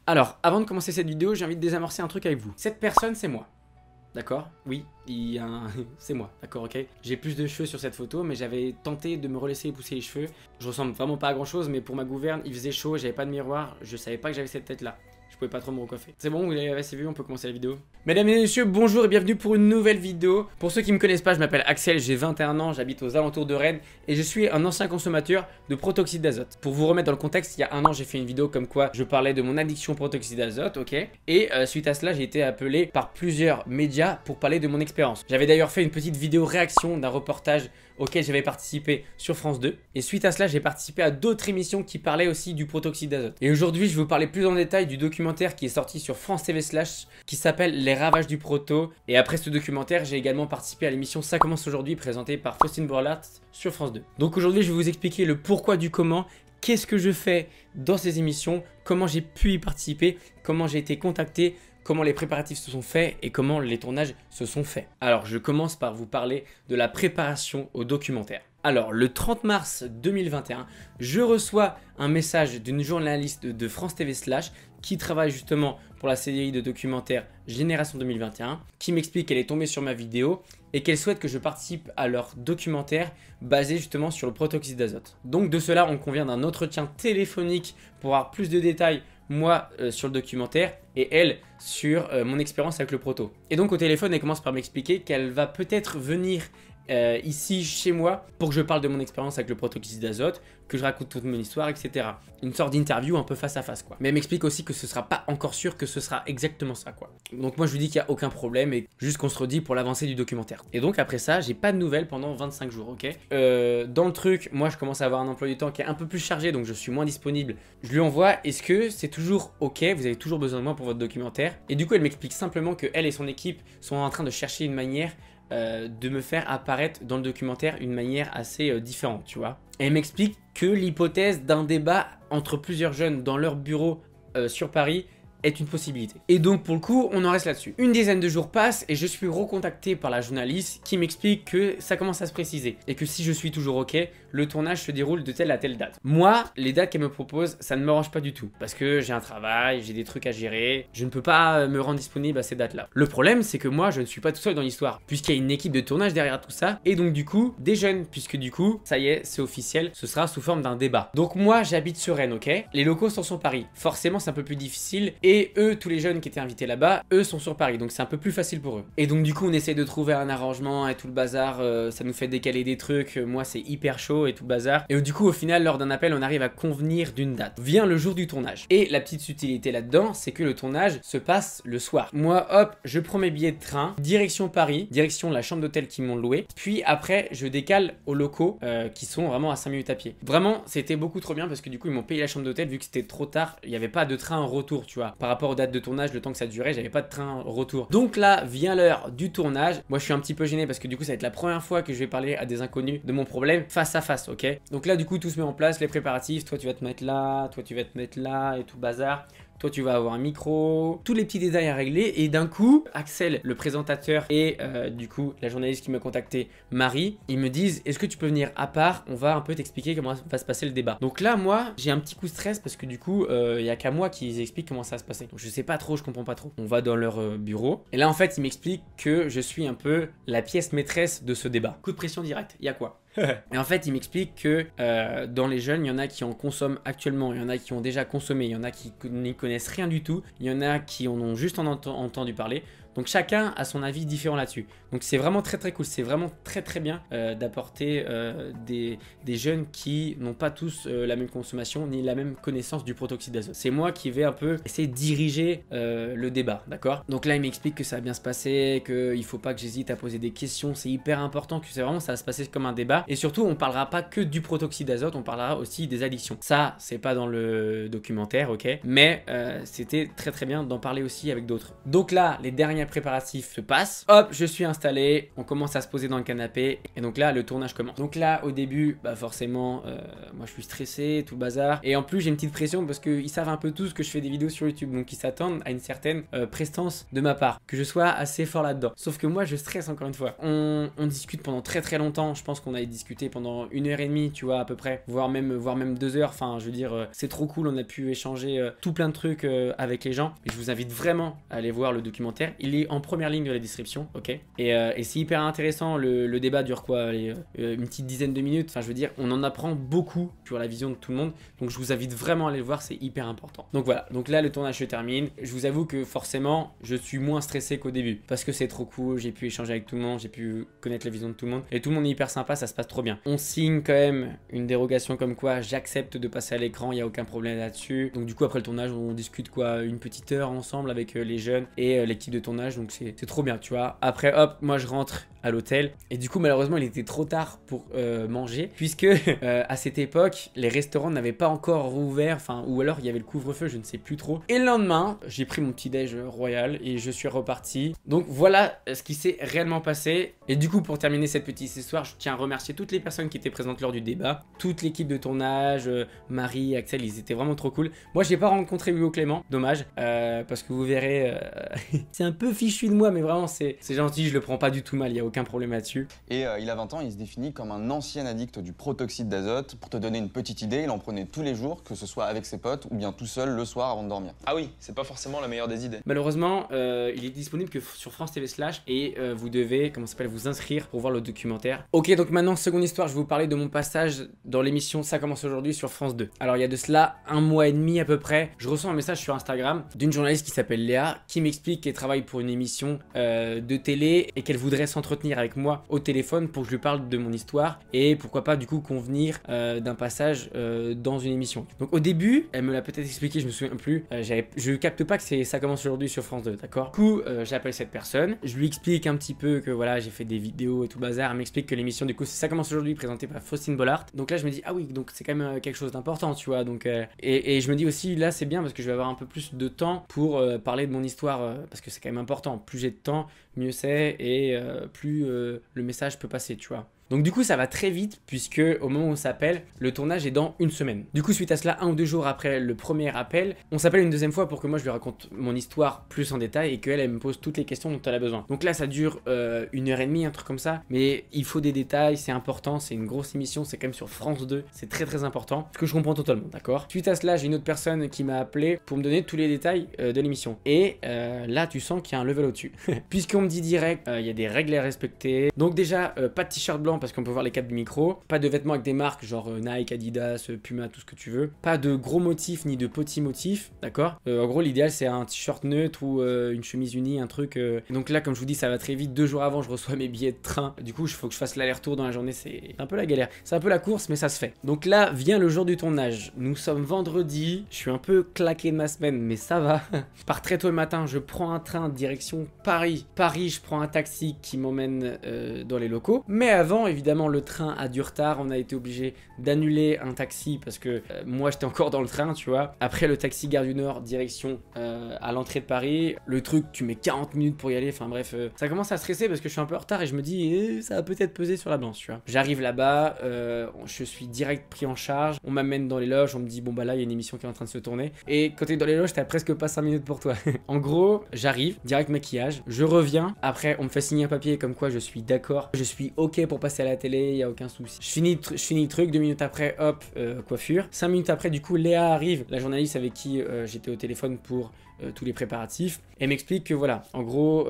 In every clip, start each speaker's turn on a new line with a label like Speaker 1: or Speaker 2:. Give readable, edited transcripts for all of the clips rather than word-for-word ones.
Speaker 1: Alors, avant de commencer cette vidéo, j'ai envie de désamorcer un truc avec vous. Cette personne, c'est moi. D'accord? Oui, il y a un... c'est moi, d'accord, ok? J'ai plus de cheveux sur cette photo, mais j'avais tenté de me relaisser et pousser les cheveux. Je ressemble vraiment pas à grand chose, mais pour ma gouverne, il faisait chaud, j'avais pas de miroir, je savais pas que j'avais cette tête-là. Je pouvais pas trop me recoiffer. C'est bon, vous l'avez assez vu, on peut commencer la vidéo. Mesdames et messieurs, bonjour et bienvenue pour une nouvelle vidéo. Pour ceux qui me connaissent pas, je m'appelle Axel, j'ai 21 ans, j'habite aux alentours de Rennes et je suis un ancien consommateur de protoxyde d'azote. Pour vous remettre dans le contexte, il y a un an, j'ai fait une vidéo comme quoi je parlais de mon addiction au protoxyde d'azote, ok? Et suite à cela, j'ai été appelé par plusieurs médias pour parler de mon expérience. J'avais d'ailleurs fait une petite vidéo réaction d'un reportage auquel j'avais participé sur France 2. Et suite à cela, j'ai participé à d'autres émissions qui parlaient aussi du protoxyde d'azote. Et aujourd'hui, je vais vous parler plus en détail du documentaire qui est sorti sur France TV Slash, qui s'appelle Les ravages du proto. Et après ce documentaire, j'ai également participé à l'émission Ça commence aujourd'hui, présentée par Faustine Bourlat sur France 2. Donc aujourd'hui, je vais vous expliquer le pourquoi du comment, qu'est-ce que je fais dans ces émissions, comment j'ai pu y participer, comment j'ai été contacté, comment les préparatifs se sont faits et comment les tournages se sont faits. Alors, je commence par vous parler de la préparation au documentaire. Alors, le 30 mars 2021, je reçois un message d'une journaliste de France TV Slash qui travaille justement pour la série de documentaires Génération 2021, qui m'explique qu'elle est tombée sur ma vidéo et qu'elle souhaite que je participe à leur documentaire basé justement sur le protoxyde d'azote. Donc de cela, on convient d'un entretien téléphonique pour avoir plus de détails, moi sur le documentaire et elle sur mon expérience avec le proto. Et donc au téléphone, elle commence par m'expliquer qu'elle va peut-être venir ici chez moi pour que je parle de mon expérience avec le protoxyde d'azote, que je raconte toute mon histoire, etc. Une sorte d'interview un peu face à face quoi. Mais elle m'explique aussi que ce sera pas encore sûr que ce sera exactement ça quoi. Donc moi je lui dis qu'il n'y a aucun problème et juste qu'on se redit pour l'avancée du documentaire. Et donc après ça, j'ai pas de nouvelles pendant 25 jours, ok. Dans le truc, moi je commence à avoir un emploi du temps qui est un peu plus chargé, donc je suis moins disponible. Je lui envoie, est-ce que c'est toujours ok, vous avez toujours besoin de moi pour votre documentaire? Et du coup elle m'explique simplement que elle et son équipe sont en train de chercher une manière de me faire apparaître dans le documentaire une manière assez différente, tu vois. Et elle m'explique que l'hypothèse d'un débat entre plusieurs jeunes dans leur bureau sur Paris est une possibilité. Et donc pour le coup, on en reste là-dessus. Une dizaine de jours passent et je suis recontacté par la journaliste qui m'explique que ça commence à se préciser et que si je suis toujours ok, le tournage se déroule de telle à telle date. Moi, les dates qu'elle me propose, ça ne me range pas du tout parce que j'ai un travail, j'ai des trucs à gérer, je ne peux pas me rendre disponible à ces dates-là. Le problème, c'est que moi, je ne suis pas tout seul dans l'histoire puisqu'il y a une équipe de tournage derrière tout ça et donc du coup, des jeunes puisque du coup, ça y est, c'est officiel, ce sera sous forme d'un débat. Donc moi, j'habite sur Rennes, ok? Les locaux sont sur Paris. Forcément, c'est un peu plus difficile et eux, tous les jeunes qui étaient invités là-bas, eux sont sur Paris, donc c'est un peu plus facile pour eux. Et donc du coup, on essaie de trouver un arrangement et tout le bazar, ça nous fait décaler des trucs, moi c'est hyper chaud et tout le bazar. Et du coup, au final, lors d'un appel, on arrive à convenir d'une date. Vient le jour du tournage. Et la petite subtilité là-dedans, c'est que le tournage se passe le soir. Moi, hop, je prends mes billets de train, direction Paris, direction la chambre d'hôtel qu'ils m'ont loué, puis après, je décale aux locaux qui sont vraiment à 5 minutes à pied. Vraiment, c'était beaucoup trop bien parce que du coup, ils m'ont payé la chambre d'hôtel vu que c'était trop tard, il n'y avait pas de train en retour, tu vois. Par rapport aux dates de tournage, le temps que ça durait, j'avais pas de train retour. Donc là vient l'heure du tournage. Moi je suis un petit peu gêné parce que du coup ça va être la première fois que je vais parler à des inconnus de mon problème face à face, ok? Donc là du coup tout se met en place, les préparatifs, toi tu vas te mettre là, toi tu vas te mettre là et tout bazar. Toi tu vas avoir un micro, tous les petits détails à régler et d'un coup, Axel, le présentateur et du coup la journaliste qui m'a contacté, Marie, ils me disent est-ce que tu peux venir à part, on va un peu t'expliquer comment va se passer le débat. Donc là moi j'ai un petit coup de stress parce que du coup il n'y a qu'à moi qui explique comment ça va se passer. Donc je sais pas trop, je comprends pas trop. On va dans leur bureau et là en fait ils m'expliquent que je suis un peu la pièce maîtresse de ce débat. Coup de pression direct, il y a quoi? Et en fait, il m'explique que dans les jeunes, il y en a qui en consomment actuellement, il y en a qui ont déjà consommé, il y en a qui n'y connaissent rien du tout, il y en a qui en ont juste entendu parler. Donc chacun a son avis différent là-dessus. Donc c'est vraiment très très cool, c'est vraiment très très bien d'apporter des jeunes qui n'ont pas tous la même consommation ni la même connaissance du protoxyde d'azote. C'est moi qui vais un peu essayer de diriger le débat, d'accord? Donc là il m'explique que ça va bien se passer, qu'il ne faut pas que j'hésite à poser des questions, c'est hyper important, que c'est vraiment ça va se passer comme un débat. Et surtout on parlera pas que du protoxyde d'azote, on parlera aussi des addictions. Ça c'est pas dans le documentaire, ok? Mais c'était très très bien d'en parler aussi avec d'autres. Donc là les dernières préparatifs se passent. Hop, je suis installé, on commence à se poser dans le canapé et donc là le tournage commence. Donc là au début, bah forcément, moi je suis stressé, tout le bazar. Et en plus j'ai une petite pression parce qu'ils savent un peu tous que je fais des vidéos sur YouTube, donc ils s'attendent à une certaine prestance de ma part, que je sois assez fort là-dedans. Sauf que moi je stresse encore une fois. On discute pendant très très longtemps, je pense qu'on a discuté pendant 1 h30, tu vois, à peu près, voire même 2 heures. Enfin, je veux dire, c'est trop cool, on a pu échanger tout plein de trucs avec les gens. Et je vous invite vraiment à aller voir le documentaire. Il est en première ligne de la description, ok. Et c'est hyper intéressant, le débat dure quoi, allez, une petite dizaine de minutes. Enfin, je veux dire, on en apprend beaucoup sur la vision de tout le monde. Donc je vous invite vraiment à aller le voir, c'est hyper important. Donc voilà, donc là le tournage se termine. Je vous avoue que forcément, je suis moins stressé qu'au début. Parce que c'est trop cool, j'ai pu échanger avec tout le monde, j'ai pu connaître la vision de tout le monde. Et tout le monde est hyper sympa, ça se passe trop bien. On signe quand même une dérogation comme quoi j'accepte de passer à l'écran, il n'y a aucun problème là-dessus. Donc du coup après le tournage, on discute quoi, une petite heure ensemble avec les jeunes et l'équipe de tournage. Donc c'est trop bien, tu vois. Après hop, moi je rentre à l'hôtel et du coup malheureusement il était trop tard pour manger puisque à cette époque les restaurants n'avaient pas encore rouvert, enfin ou alors il y avait le couvre-feu, je ne sais plus trop. Et le lendemain j'ai pris mon petit déj royal et je suis reparti. Donc voilà ce qui s'est réellement passé. Et du coup pour terminer cette petite histoire, je tiens à remercier toutes les personnes qui étaient présentes lors du débat, toute l'équipe de tournage, Marie, Axel, ils étaient vraiment trop cool. Moi j'ai pas rencontré Hugo Clément, dommage, parce que vous verrez c'est un peu fichu de moi, mais vraiment c'est gentil, je le prends pas du tout mal, il y a aucun problème là-dessus.
Speaker 2: Et il a 20 ans, il se définit comme un ancien addict du protoxyde d'azote. Pour te donner une petite idée, il en prenait tous les jours, que ce soit avec ses potes ou bien tout seul le soir avant de dormir.
Speaker 3: Ah oui, c'est pas forcément la meilleure des idées.
Speaker 1: Malheureusement, il est disponible que sur France TV Slash et vous devez, comment ça s'appelle, vous inscrire pour voir le documentaire. Ok, donc maintenant, seconde histoire, je vais vous parler de mon passage dans l'émission Ça commence aujourd'hui sur France 2. Alors il y a de cela 1 mois et demi à peu près, je reçois un message sur Instagram d'une journaliste qui s'appelle Léa, qui m'explique qu'elle travaille pour une émission de télé et qu'elle voudrait s'entretenir avec moi au téléphone pour que je lui parle de mon histoire et pourquoi pas du coup convenir d'un passage dans une émission. Donc au début, elle me l'a peut-être expliqué, je me souviens plus, je capte pas que ça commence aujourd'hui sur France 2, d'accord. Du coup, j'appelle cette personne, je lui explique un petit peu que voilà, j'ai fait des vidéos et tout bazar, elle m'explique que l'émission du coup ça commence aujourd'hui présentée par Faustine Bollard. Donc là je me dis ah oui, donc c'est quand même quelque chose d'important, tu vois. Donc et je me dis aussi là c'est bien parce que je vais avoir un peu plus de temps pour parler de mon histoire parce que c'est quand même important. Plus j'ai de temps, mieux c'est et plus le message peut passer, tu vois. Donc du coup ça va très vite puisque au moment où on s'appelle, le tournage est dans 1 semaine. Du coup suite à cela, 1 ou 2 jours après le premier appel, on s'appelle une deuxième fois pour que moi je lui raconte mon histoire plus en détail et qu'elle me pose toutes les questions dont elle a besoin. Donc là ça dure 1 h30, un truc comme ça, mais il faut des détails, c'est important, c'est une grosse émission, c'est quand même sur France 2, c'est très très important, ce que je comprends totalement, d'accord. Suite à cela, j'ai une autre personne qui m'a appelé pour me donner tous les détails de l'émission. Et là tu sens qu'il y a un level au-dessus. Puisqu'on me dit direct, il y a des règles à respecter. Donc déjà, pas de t-shirt blanc parce qu'on peut voir les câbles du micro, pas de vêtements avec des marques genre Nike, Adidas, Puma, tout ce que tu veux, pas de gros motifs ni de petits motifs, d'accord. En gros l'idéal c'est un t-shirt neutre ou une chemise unie, un truc. Donc là comme je vous dis ça va très vite, 2 jours avant je reçois mes billets de train, du coup il faut que je fasse l'aller-retour dans la journée, c'est un peu la galère, c'est un peu la course mais ça se fait. Donc là vient le jour du tournage, nous sommes vendredi, je suis un peu claqué de ma semaine mais ça va. Je pars très tôt le matin, je prends un train direction Paris, je prends un taxi qui m'emmène dans les locaux, mais avant évidemment le train a du retard, on a été obligé d'annuler un taxi parce que moi j'étais encore dans le train, tu vois. Après le taxi Gare du Nord direction à l'entrée de Paris, le truc tu mets 40 minutes pour y aller, enfin bref, ça commence à stresser parce que je suis un peu en retard et je me dis ça va peut-être peser sur la balance, tu vois. J'arrive là-bas, je suis direct pris en charge, on m'amène dans les loges, on me dit bon bah là il y a une émission qui est en train de se tourner et quand t'es dans les loges t'as presque pas 5 minutes pour toi. En gros j'arrive, direct maquillage, je reviens, après on me fait signer un papier comme quoi je suis d'accord, je suis ok pour passer à la télé, il y a aucun souci. Je finis le truc, 2 minutes après hop coiffure, 5 minutes après du coup Léa arrive, la journaliste avec qui j'étais au téléphone pour tous les préparatifs, et m'explique que voilà, en gros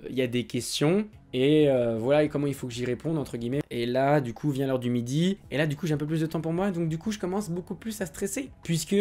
Speaker 1: il y a des questions et voilà et comment il faut que j'y réponde entre guillemets. Et là du coup vient l'heure du midi et là du coup j'ai un peu plus de temps pour moi, donc du coup je commence beaucoup plus à stresser puisque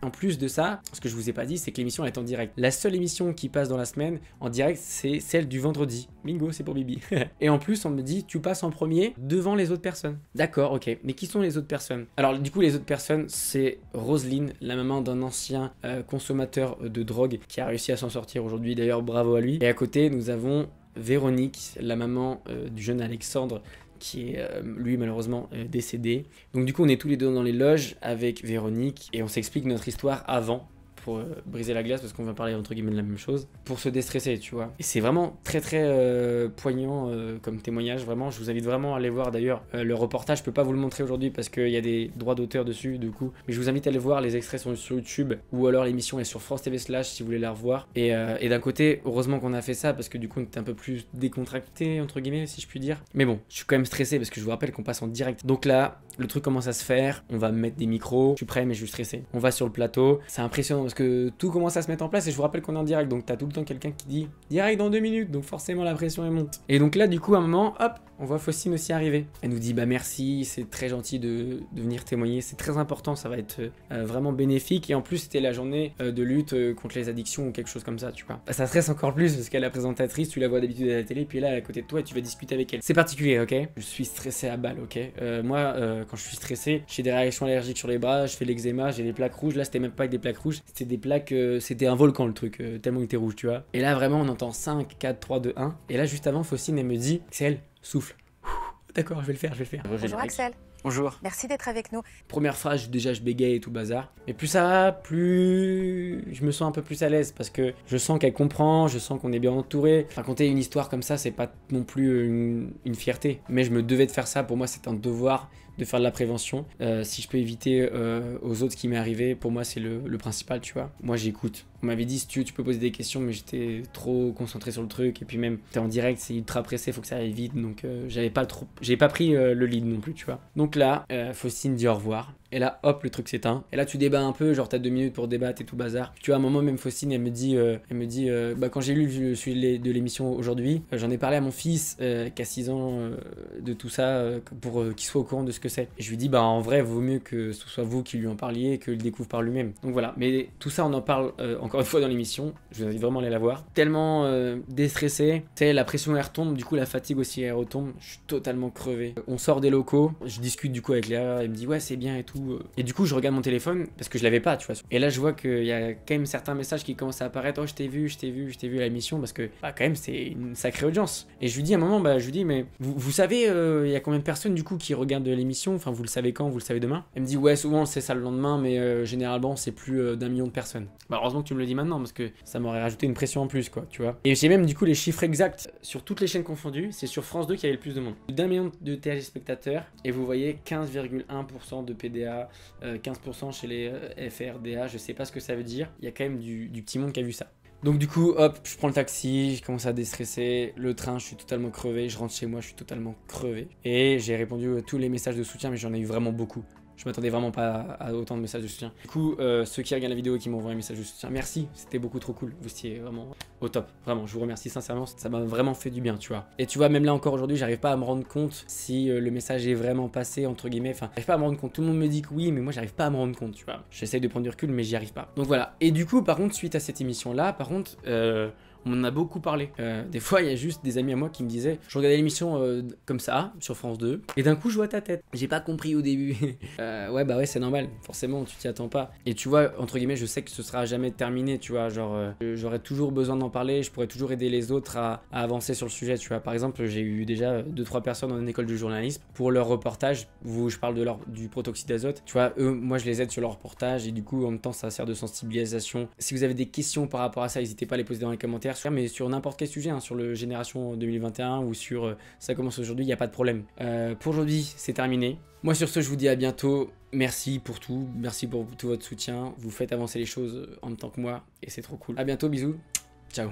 Speaker 1: en plus de ça, ce que je vous ai pas dit c'est que l'émission est en direct. La seule émission qui passe dans la semaine en direct c'est celle du vendredi. Bingo, c'est pour Bibi. Et en plus on me dit tu passes en premier devant les autres personnes. D'accord, ok, mais qui sont les autres personnes? Alors du coup les autres personnes c'est Roselyne, la maman d'un ancien consommateur de drogue qui a réussi à s'en sortir aujourd'hui, d'ailleurs bravo à lui. Et à côté nous avons Véronique, la maman du jeune Alexandre qui est lui malheureusement décédé. Donc du coup on est tous les deux dans les loges avec Véronique et on s'explique notre histoire avant pour briser la glace parce qu'on va parler entre guillemets de la même chose, pour se déstresser, tu vois. Et c'est vraiment très poignant comme témoignage, vraiment. Je vous invite vraiment à aller voir d'ailleurs le reportage. Je peux pas vous le montrer aujourd'hui parce qu'il y a des droits d'auteur dessus, du coup. Mais je vous invite à aller voir, les extraits sont sur YouTube ou alors l'émission est sur France TV/ si vous voulez la revoir. Et d'un côté, heureusement qu'on a fait ça parce que du coup, on était un peu plus décontracté, entre guillemets, si je puis dire. Mais bon, je suis quand même stressé parce que je vous rappelle qu'on passe en direct. Donc là, le truc commence à se faire. On va mettre des micros. Je suis prêt, mais je suis stressé. On va sur le plateau. C'est impressionnant parce que tout commence à se mettre en place et je vous rappelle qu'on est en direct. Donc t'as tout le temps quelqu'un qui dit direct dans 2 minutes. Donc forcément, la pression elle monte. Et donc là, du coup, à un moment, hop, on voit Faustine aussi arriver. Elle nous dit bah merci, c'est très gentil de venir témoigner. C'est très important, ça va être vraiment bénéfique. Et en plus, c'était la journée de lutte contre les addictions ou quelque chose comme ça, tu vois. Bah, ça stresse encore plus parce qu'elle est la présentatrice, tu la vois d'habitude à la télé, puis là, à côté de toi, et tu vas discuter avec elle. C'est particulier, ok? Je suis stressé à balle, ok? Moi, quand je suis stressé, j'ai des réactions allergiques sur les bras, je fais l'eczéma, j'ai des plaques rouges. Là, c'était même pas avec des plaques rouges, c'était des plaques, c'était un volcan le truc, tellement il était rouge, tu vois. Et là, vraiment, on entend 5, 4, 3, 2, 1. Et là, juste avant, Faustine, elle me dit, c'est elle, souffle. D'accord, je vais le faire.
Speaker 4: Bonjour Axel.
Speaker 1: Bonjour.
Speaker 4: Merci d'être avec nous.
Speaker 1: Première phrase, déjà je bégaye et tout bazar. Mais plus ça va, plus je me sens un peu plus à l'aise parce que je sens qu'elle comprend, je sens qu'on est bien entouré. Raconter une histoire comme ça, c'est pas non plus une fierté. Mais je me devais de faire ça, pour moi c'est un devoir de faire de la prévention. Si je peux éviter aux autres ce qui m'est arrivé, pour moi c'est le principal, tu vois. Moi j'écoute. On m'avait dit si tu peux poser des questions, mais j'étais trop concentré sur le truc. Et puis même, t'es en direct, c'est ultra pressé, faut que ça aille vite. Donc j'avais pas pris le lead non plus, tu vois. Donc là, Faustine dit au revoir. Et là, hop, le truc s'éteint. Et là, tu débats un peu, genre t'as 2 minutes pour débattre et tout bazar. Tu vois, à un moment, même Faustine, elle me dit, bah, quand j'ai lu le sujet de l'émission aujourd'hui, j'en ai parlé à mon fils qui a 6 ans de tout ça pour qu'il soit au courant de ce que c'est. Et je lui dis, bah en vrai, vaut mieux que ce soit vous qui lui en parliez et qu'il le découvre par lui-même. Donc voilà, mais tout ça, on en parle encore une fois dans l'émission. Je vous invite vraiment à aller la voir. Tellement déstressé, tu sais, la pression elle retombe, du coup la fatigue aussi elle retombe. Je suis totalement crevé. On sort des locaux, je discute du coup avec Léa, elle me dit ouais c'est bien et tout. Et du coup je regarde mon téléphone parce que je l'avais pas, tu vois. Et là je vois qu'il y a quand même certains messages qui commencent à apparaître. Oh je t'ai vu à l'émission parce que bah, quand même c'est une sacrée audience. Et je lui dis à un moment, bah je lui dis mais vous savez il y a combien de personnes du coup qui regardent l'émission, enfin vous le savez quand, vous le savez demain. Elle me dit ouais souvent c'est ça le lendemain mais généralement c'est plus d'1 million de personnes. Bah heureusement que tu me le dis maintenant parce que ça m'aurait rajouté une pression en plus quoi, tu vois. Et j'ai même du coup les chiffres exacts sur toutes les chaînes confondues, c'est sur France 2 qu'il y avait le plus de monde. D'1 million de téléspectateurs et vous voyez 15,1% de PDA, 15% chez les FRDA, je sais pas ce que ça veut dire. Il y a quand même du petit monde qui a vu ça. Donc du coup, hop, je prends le taxi, je commence à déstresser, le train, je suis totalement crevé, je rentre chez moi, je suis totalement crevé. Et j'ai répondu à tous les messages de soutien, mais j'en ai eu vraiment beaucoup. Je m'attendais vraiment pas à autant de messages de soutien. Du coup, ceux qui regardent la vidéo et qui m'envoient un message de soutien, merci, c'était beaucoup trop cool. Vous étiez vraiment au top. Vraiment, je vous remercie sincèrement, ça m'a vraiment fait du bien, tu vois. Et tu vois, même là encore aujourd'hui, j'arrive pas à me rendre compte si le message est vraiment passé, entre guillemets. Enfin, j'arrive pas à me rendre compte. Tout le monde me dit que oui, mais moi, j'arrive pas à me rendre compte, tu vois. J'essaye de prendre du recul, mais j'y arrive pas. Donc voilà. Et du coup, par contre, suite à cette émission-là, par contre, on en a beaucoup parlé. Des fois, il y a juste des amis à moi qui me disaient, je regardais l'émission comme ça, sur France 2, et d'un coup, je vois ta tête. J'ai pas compris au début. Ouais, bah ouais, c'est normal. Forcément, tu t'y attends pas. Et tu vois, entre guillemets, je sais que ce sera jamais terminé, tu vois. Genre, j'aurais toujours besoin d'en parler, je pourrais toujours aider les autres à avancer sur le sujet, tu vois. Par exemple, j'ai eu déjà 2-3 personnes en école de journalisme pour leur reportage, où je parle du protoxyde d'azote. Tu vois, eux, moi, je les aide sur leur reportage, et du coup, en même temps, ça sert de sensibilisation. Si vous avez des questions par rapport à ça, n'hésitez pas à les poser dans les commentaires. Mais sur n'importe quel sujet, hein, sur le Génération 2021 ou sur ça commence aujourd'hui, il n'y a pas de problème. Pour aujourd'hui, c'est terminé. Moi sur ce, je vous dis à bientôt. Merci pour tout, merci pour tout votre soutien. Vous faites avancer les choses en même temps que moi et c'est trop cool. À bientôt, bisous, ciao.